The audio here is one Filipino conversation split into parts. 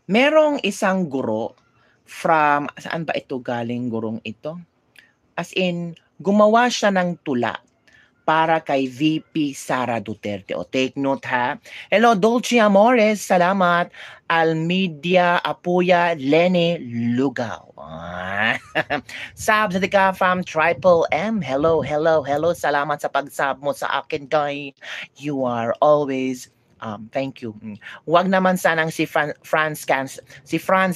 Merong isang guro from, saan ba ito galing gurong ito? As in, gumawa siya ng tula para kay VP Sara Duterte. O take note ha. Hello, Dolce Amores. Salamat. Almedia Apuya Lene Lugaw. Sab sa tika from Triple M. Hello, hello, hello. Salamat sa pagsab mo sa akin, Doy. You are always thank you. Huwag naman sanang si Franz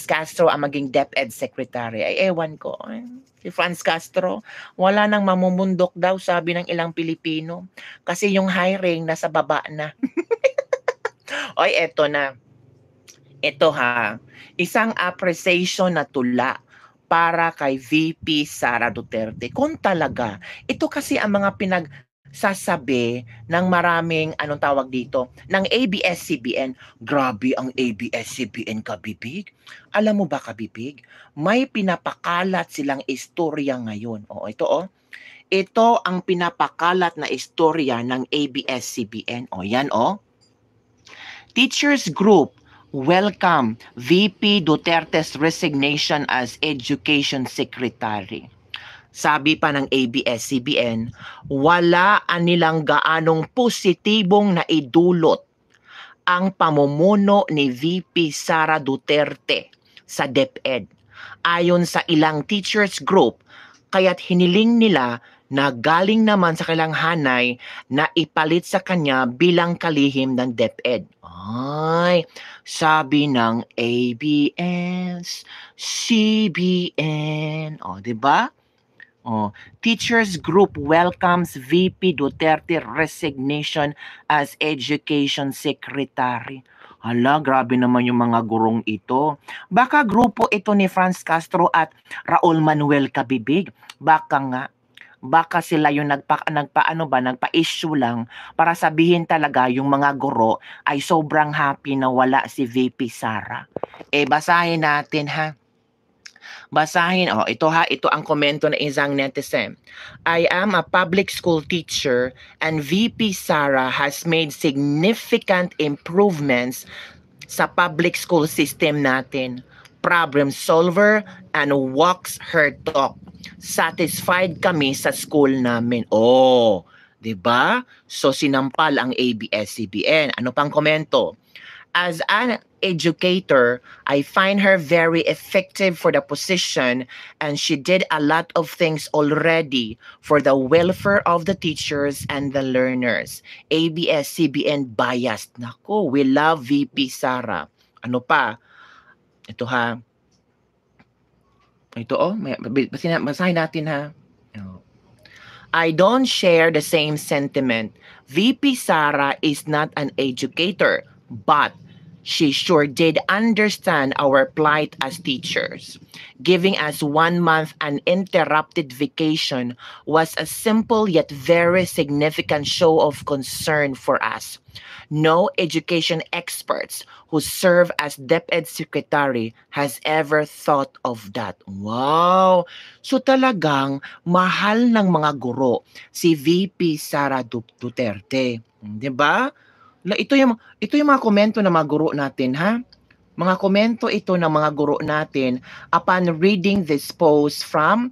Castro ang maging DepEd Secretary. Ay, ewan ko. Si Franz Castro, wala nang mamumundok daw, sabi ng ilang Pilipino. Kasi yung hiring nasa baba na. Oy, eto na. Ito ha, isang appreciation na tula para kay VP Sara Duterte. Kung talaga, ito kasi ang mga sasabi ng maraming, anong tawag dito, ng ABS-CBN. Grabe ang ABS-CBN, Kabibig. Alam mo ba, Kabibig, may pinapakalat silang istorya ngayon. O, ito Ito ang pinapakalat na istorya ng ABS-CBN. O, yan Teachers Group welcome VP Duterte's resignation as Education Secretary. Sabi pa ng ABS-CBN, wala nilang gaanong positibong naidulot ang pamumuno ni VP Sara Duterte sa DepEd. Ayon sa ilang teachers group, kaya't hiniling nila na galing naman sa kailang hanay na ipalit sa kanya bilang kalihim ng DepEd. Ay, sabi ng ABS-CBN. O, diba? Teachers Group welcomes VP Duterte resignation as Education Secretary. Hala, grabe naman yung mga gurong ito. Baka grupo ito ni Franz Castro at Raul Manuel Cabibig. Baka sila yung nagpa-issue lang para sabihin talaga yung mga guro ay sobrang happy na wala si VP Sara. Basahin natin ha. Ito ang komento ng isang netizen. I am a public school teacher and VP Sara has made significant improvements sa public school system natin. Problem solver and walks her talk. Satisfied kami sa school namin. Oh, 'di ba? So sinampal ang ABS-CBN. Ano pang komento? As an educator, I find her very effective for the position and she did a lot of things already for the welfare of the teachers and the learners. ABS-CBN biased. Nako, we love VP Sara. Ano pa? Ito ha. Ito basahin natin ha. I don't share the same sentiment. VP Sara is not an educator, but she sure did understand our plight as teachers. Giving us 1 month uninterrupted vacation was a simple yet very significant show of concern for us. No education experts who serve as DepEd Secretary has ever thought of that. Wow! So talagang mahal ng mga guro si VP Sara Duterte. 'Di ba? Ito yung mga komento ng mga guro natin ha. Mga komento ito ng mga guro natin upon reading this post from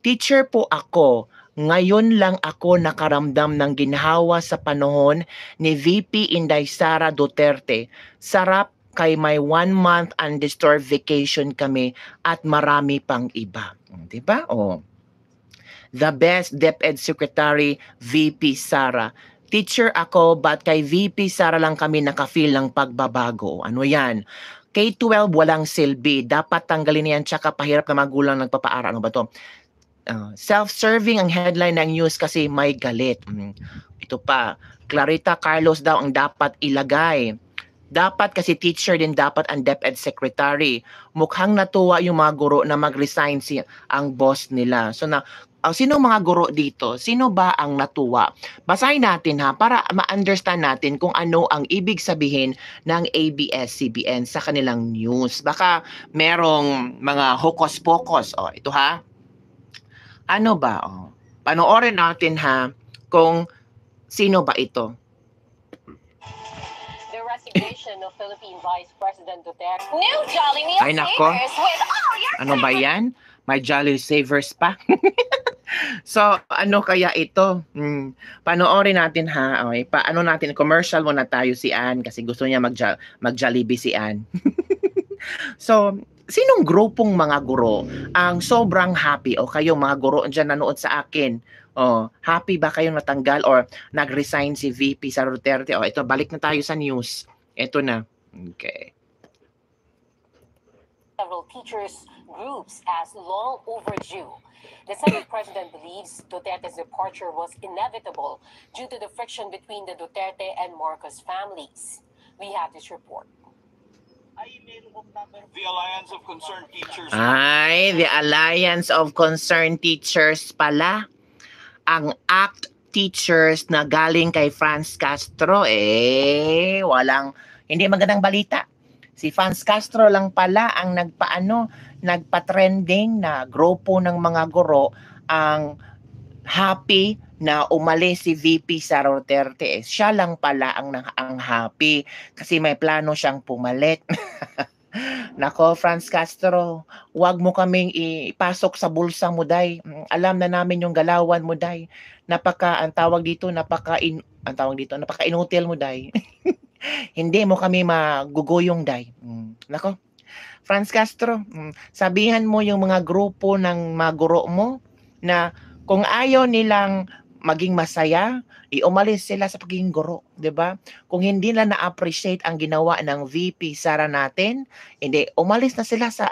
teacher po ako. Ngayon lang ako nakaramdam ng ginhawa sa panahon ni VP Inday Sara Duterte. Sarap kay may 1 month undisturbed vacation kami at marami pang iba. Diba? The best DepEd Secretary, VP Sara. Teacher ako, but kay VP Sara lang kami nakafeel ng pagbabago. Ano yan? K-12 walang silbi. Dapat tanggalin yan, tsaka pahirap na magulang nagpapaaral. Ano ba to? Self-serving ang headline ng news kasi may galit. Ito pa, Clarita Carlos daw ang dapat ilagay. Dapat kasi teacher din dapat ang DepEd Secretary. Mukhang natuwa yung mga guro na mag-resign ang boss nila. So sino mga guro dito? Sino ba ang natuwa? Basahin natin ha para ma-understand natin kung ano ang ibig sabihin ng ABS-CBN sa kanilang news. Baka merong mga hocus-pocus. Ito ha. Ano ba? Panoorin natin ha kung sino ba ito. inauguration of Philippine Vice President Duterte. New Jolly Meal Ay, nako. Savers with all your Ano ba yan? May Jolly Savers pa. So, ano kaya ito? Panoorin natin ha. Okay, paano natin, commercial muna tayo si Ann kasi gusto niya mag-Jollibee si Ann. So, sinong grupong mga guro ang sobrang happy o kayong mga guro dyan nanood sa akin? Oh, happy ba kayong natanggal or nag-resign si VP Sara Duterte? Oh, ito, balik na tayo sa news. Ito na. Okay. several teachers groups as long overdue. The Senate President believes Duterte's departure was inevitable due to the friction between the Duterte and Marcos families. We have this report. The Alliance of Concerned Teachers. Ay, the Alliance of Concerned Teachers pala. Ang ACT teachers na galing kay Franz Castro, hindi magandang balita. Si Franz Castro lang pala ang nagpa-trending na grupo ng mga guro ang happy na umalis si VP Sara Duterte. Siya lang pala ang happy kasi may plano siyang pumalit. Nako, Franz Castro, wag mo kaming ipasok sa bulsa mo, day. Alam na namin yung galawan mo, day. Napaka-inutil mo, day. Hindi mo kami maguguyong, day. Nako, Franz Castro, sabihan mo yung mga grupo ng mga guro mo na kung ayaw nilang maging masaya, umalis sila sa pagiging guro, 'di ba? Kung hindi na na-appreciate ang ginawa ng VP Sara natin, hindi umalis na sila sa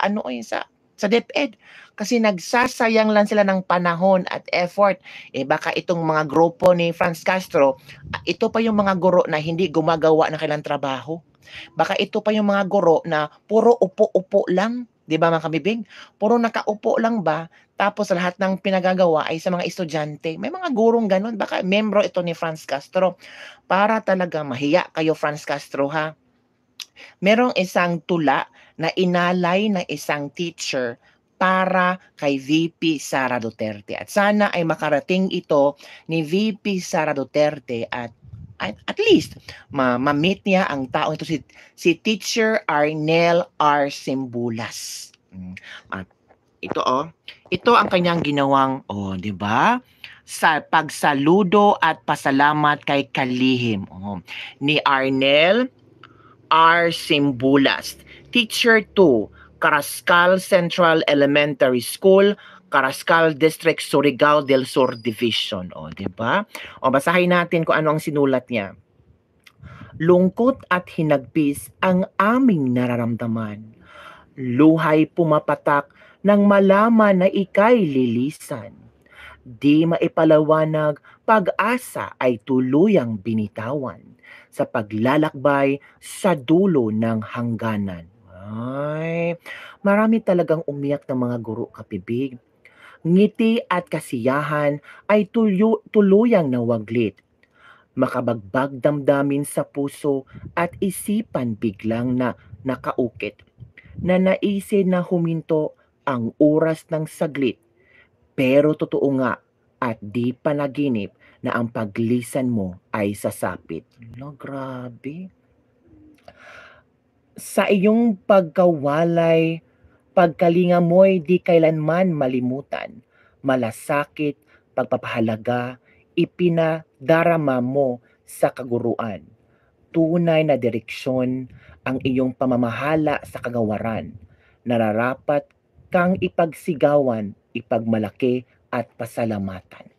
sa DepEd kasi nagsasayang lang sila ng panahon at effort. Baka itong mga grupo ni Franz Castro, ito pa yung mga guro na hindi gumagawa ng kailang trabaho. Baka ito pa yung mga guro na puro upo-upo lang, 'di ba mga kabibig? Puro nakaupo lang ba? Tapos lahat ng pinagagawa ay sa mga estudyante. May mga gurong ganun. Baka membro ito ni Franz Castro. Para talaga mahiya kayo, Franz Castro, ha? Merong isang tula na inalay ng isang teacher para kay VP Sara Duterte. At sana ay makarating ito ni VP Sara Duterte at least ma-meet niya ang tao ito, si Teacher Arnel R. Simbulas. At ito ang kanyang ginawang, 'di ba? Sa pagsaludo at pasalamat kay kalihim ni Arnel R. Simbulas, Teacher 2, Carrascal Central Elementary School, Carrascal District, Surigao del Sur Division. 'Di ba? Basahin natin kung ano ang sinulat niya. Lungkot at hinagpis ang aming nararamdaman. Luhay pumapatak nang malaman na ika'y lilisan. Di maipalawanag, pag-asa ay tuluyang binitawan sa paglalakbay sa dulo ng hangganan. Ay, marami talagang umiyak ng mga guro, kapibig. Ngiti at kasiyahan ay tuluyang nawaglit. Makabagbag damdamin sa puso at isipan biglang na nakaukit. Na naisin na huminto ang oras ng saglit, pero totoo nga at di panaginip na ang paglisan mo ay sasapit. Grabe. Sa iyong pagkawalay, pagkalinga mo'y di kailanman malimutan. Malasakit, pagpapahalaga, ipinadarama mo sa kaguruan. Tunay na direksyon ang iyong pamamahala sa kagawaran. Nararapat kang ipagsigawan, ipagmalaki at pasalamatan.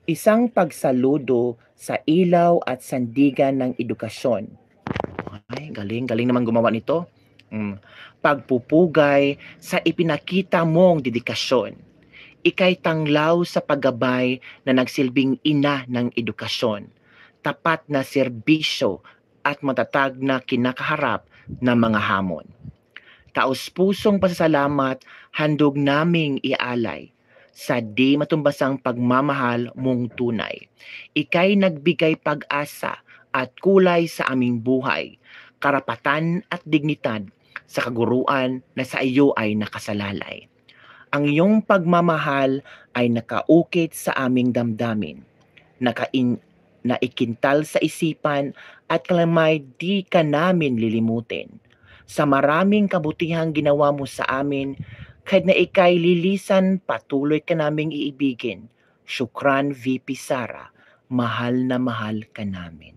Isang pagsaludo sa ilaw at sandigan ng edukasyon. Ay, galing naman gumawa nito. Pagpupugay sa ipinakita mong dedikasyon. Ika'y tanglaw sa paggabay na nagsilbing ina ng edukasyon. Tapat na serbisyo at matatag na kinakaharap ng mga hamon. Taos-pusong pasasalamat handog naming ialay sa di matumbasang pagmamahal mong tunay. Ika'y nagbigay pag-asa at kulay sa aming buhay, karapatan at dignidad sa kaguruan na sa iyo ay nakasalalay. Ang iyong pagmamahal ay nakaukit sa aming damdamin. na ikintal sa isipan at kalamay di ka namin lilimutin. Sa maraming kabutihang ginawa mo sa amin, kahit na ikay lilisan, patuloy ka naming iibigin. Shukran, VP Sara. Mahal na mahal ka namin.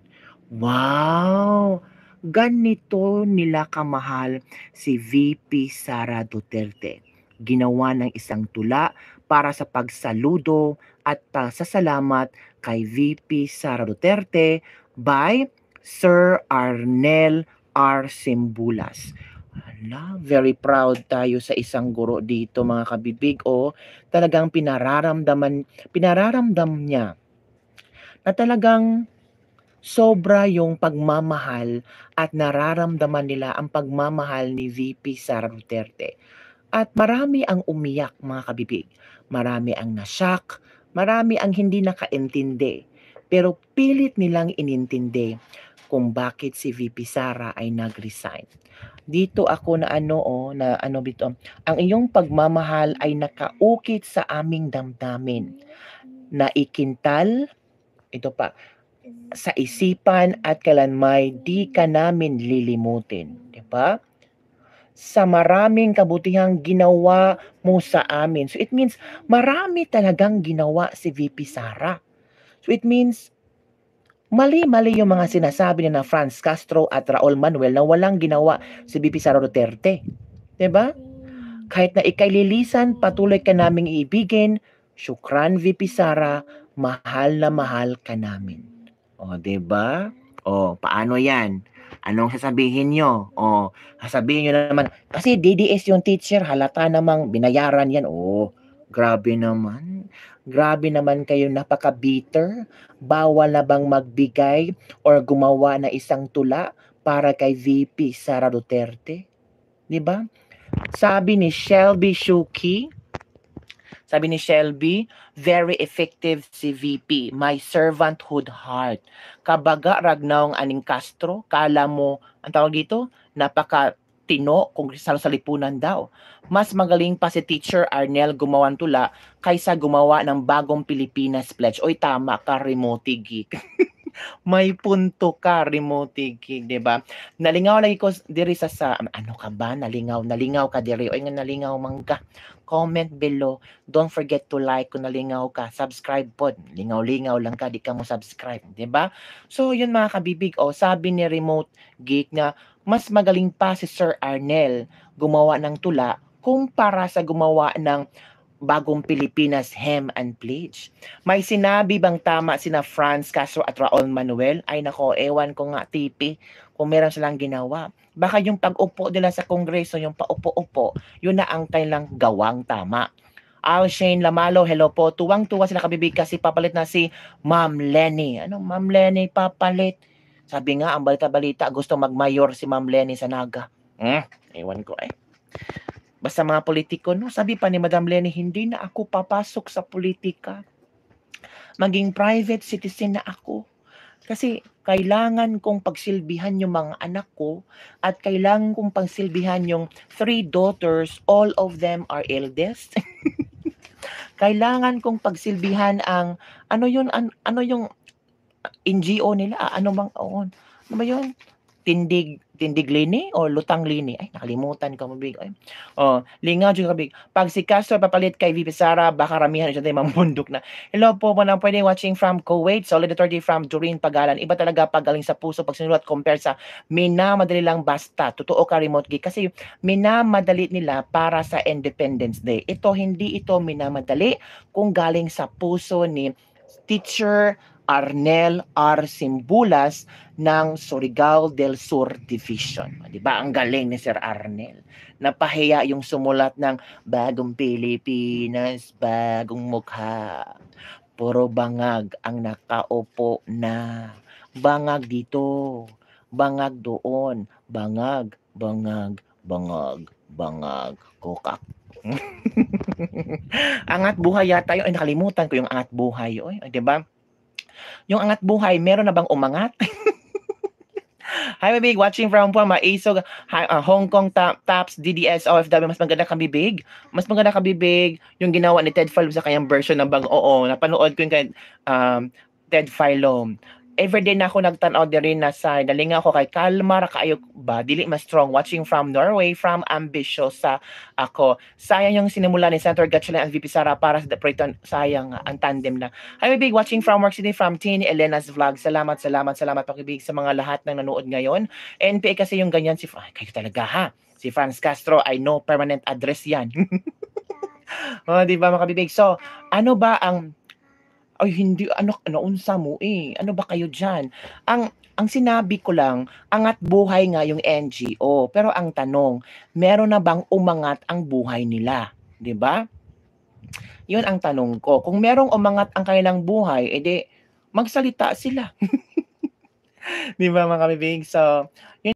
Wow! Ganito nila kamahal si VP Sara Duterte. Ginawa ng isang tula para sa pagsaludo at pasasalamat kay VP Sara Duterte by Sir Arnel R. Simbulas. Very proud tayo sa isang guro dito mga kabibig. Talagang pinararamdam niya na talagang sobra yung pagmamahal at nararamdaman nila ang pagmamahal ni VP Sara Duterte. At marami ang umiyak mga kabibig. Marami ang nasyak, marami ang hindi nakaintindi. Pero pilit nilang inintindi kung bakit si VP Sara ay nag-resign. Dito ako na ang iyong pagmamahal ay nakaukit sa aming damdamin. Na ikintal, ito pa, sa isipan at kailanmay di ka namin lilimutin. Diba? Sa maraming kabutihang ginawa mo sa amin. So it means marami talagang ginawa si VP Sara. So it means mali-mali yung mga sinasabi na Franz Castro at Raul Manuel na walang ginawa si VP Sara Duterte. Diba? Kahit na ikay lilisan, patuloy ka naming iibigin. Shukran, VP Sara, mahal na mahal ka namin. Diba? Paano yan? Anong sasabihin nyo? Sasabihin nyo naman, kasi DDS yung teacher, halata namang binayaran yan. Grabe naman. Grabe naman kayo, napaka-bitter. Bawal na bang magbigay or gumawa na isang tula para kay VP Sara Duterte? Diba? Sabi ni Shelby Shuki, very effective si VP. My servanthood heart. Kabaga ragnaw ng aning Castro, kala mo, ang tawag dito, napaka-tino kung sa lipunan daw. Mas magaling pa si Teacher Arnel gumawan tula kaysa gumawa ng bagong Pilipinas Pledge. Tama ka, remote geek. May punto ka, remote geek, diba? Nalingaw lagi ko diri sa ano ka ba? Nalingaw ka diri. Nga nalingaw man ka. Comment below. Don't forget to like kung nalingaw ka. Subscribe po. Lingaw-lingaw lang ka, di ka mo subscribe, diba? So, yun mga kabibig, sabi ni Remote Geek na mas magaling pa si Sir Arnel gumawa ng tula kumpara sa gumawa ng bagong Pilipinas Hem and Pledge. May sinabi bang tama sina Franz Castro at Raul Manuel? Ay nako, ewan ko nga tipi kung meron silang ginawa. Baka yung pag-upo nila sa kongreso, yung paupo-upo, yun na ang kailang gawang tama. Shane Lamalo, hello po. Tuwang-tuwa sila kabibig kasi papalit na si Ma'am Lenny. Ano, Ma'am Lenny papalit? Sabi nga, ang balita-balita, gusto mag-mayor si Ma'am Lenny sa Naga. Ewan ko Basta mga politiko, no? Sabi pa ni Madam Lenny, hindi na ako papasok sa politika. Maging private citizen na ako. Kasi kailangan kong pagsilbihan yung mga anak ko at kailangan kong pagsilbihan yung 3 daughters, all of them are eldest. Kailangan kong pagsilbihan ang, ano yung NGO nila? Ano ba yun? Tindig lini o lutang lini? Ay, nakalimutan ko mabig. Lingaw dyan kabig. Pag si Castro papalit kay VP Sara, baka ramihan siya tayo mamundok na. Hello po mo nang pwede watching from Kuwait. Solidarity from Doreen Pagalan. Iba talaga pagaling sa puso pag sinulat compare sa minamadali lang basta. Totoo ka, Remote Geek. Kasi minamadali nila para sa Independence Day. Hindi ito minamadali kung galing sa puso ni Teacher Arnel R. Simbulas ng Surigao del Sur Division. Diba? Ang galing ni Sir Arnel. Napahiya yung sumulat ng Bagong Pilipinas, Bagong Mukha. Puro bangag ang nakaupo na. Bangag dito, bangag doon, bangag, kokak. Angat buhay yata yun. Ay, nakalimutan ko yung angat buhay. Diba? Yung angat buhay, meron na bang umangat? Hi, my big. Watching from Maisog, Hong Kong Tops, DDS, OFW. Mas maganda kang bibig. Mas maganda kang bibig yung ginawa ni Ted Filon sa kanyang version ng Bang Oo. Napanood ko yung kay Ted Filon. everyday na ako nagtanaw diri na sa nalinga ako kay kalma ra kaayo ba dili mas strong watching from Norway from ambitious sa ako. Sayang yung sinimula ni Senator Gatchalian at VP Sara para sa Preton, sayang ang tandem na. Hi big watching from Work City from Teen Elena's vlog. Salamat pakibig sa mga lahat ng nanood ngayon. NPA kasi yung ganyan si kayo talaga ha. Si Franz Castro, I know permanent address yan. Oh, di ba mga kabibig? So, ano ba ang ay hindi unsa mo ano ba kayo diyan? Ang sinabi ko lang, angat buhay nga yung NGO. Pero ang tanong, meron na bang umangat ang buhay nila, 'di ba? 'Yun ang tanong ko. Kung merong umangat ang kanilang buhay, edi magsalita sila. 'Di ba mga kabibig? So,